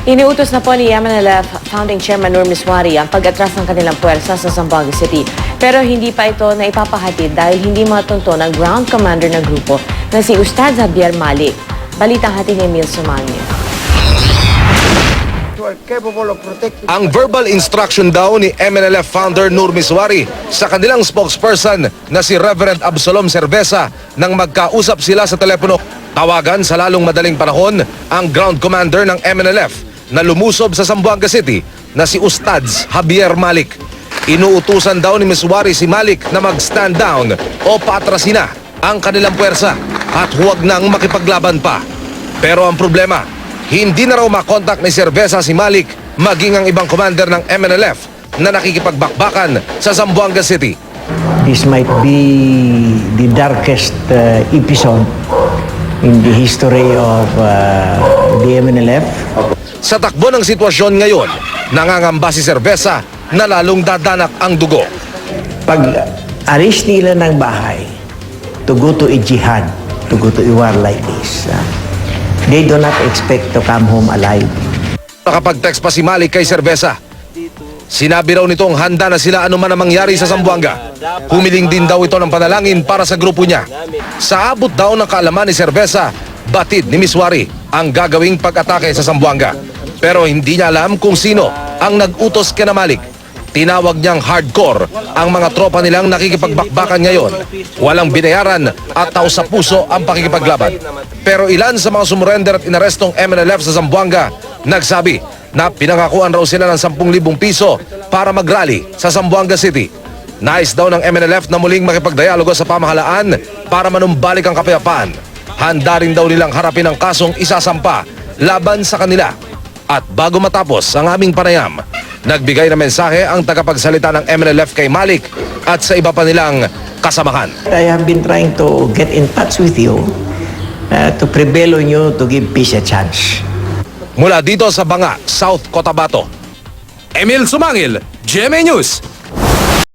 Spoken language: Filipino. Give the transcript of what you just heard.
Iniutos na po ni MNLF Founding Chairman Nur Miswari ang pag-atras ng kanilang puwersa sa Zamboanga City. Pero hindi pa ito na ipapahatid dahil hindi matunto ng ground commander ng grupo na si Ustad Javier Malik. Balitang hatid ni Emil Sumangil. Ang verbal instruction daw ni MNLF founder Nur Miswari sa kanilang spokesperson na si Reverend Absolom Cerveza nang magkausap sila sa telepono. Tawagan sa lalong madaling panahon ang ground commander ng MNLF na lumusob sa Zamboanga City na si Ustads Javier Malik. Inuutusan daw ni Miswari si Malik na mag-stand down o paatrasin na ang kanilang puwersa at huwag nang makipaglaban pa. Pero ang problema, hindi na raw makontak ni Cerveza si Malik maging ang ibang commander ng MNLF na nakikipagbakbakan sa Zamboanga City. This might be the darkest episode in the history of the MNLF. Sa takbo ng sitwasyon ngayon, nangangamba si Cerveza na lalong dadanak ang dugo. Pag aris nila ng bahay to go to a jihad, to go to a war like this, they do not expect to come home alive. Nakapag-text pa si Malik kay Cerveza. Sinabi raw nitong handa na sila anuman ang mangyari sa Zamboanga. Humiling din daw ito ng panalangin para sa grupo niya. Sa abot daw ng kaalaman ni Cerveza, batid ni Miswari ang gagawing pag-atake sa Zamboanga. Pero hindi niya alam kung sino ang nag-utos kay Malik. Tinawag niyang hardcore ang mga tropa nilang nakikipagbakbakan ngayon. Walang binayaran at tao sa puso ang pakikipaglaban. Pero ilan sa mga sumurrender at inarestong MNLF sa Zamboanga nagsabi na pinangakuan raw sila ng 10,000 piso para mag-rally sa Zamboanga City. Nais daw ng MNLF na muling makipagdialogo sa pamahalaan para manumbalik ang kapayapaan. Handa rin daw nilang harapin ang kasong isasampa laban sa kanila. At bago matapos ang aming panayam, nagbigay na mensahe ang tagapagsalita ng MNLF kay Malik at sa iba pa nilang kasamahan. I have been trying to get in touch with you to prevail on you to give peace a chance. Mula dito sa Banga, South Cotabato, Emil Sumangil, GMA News.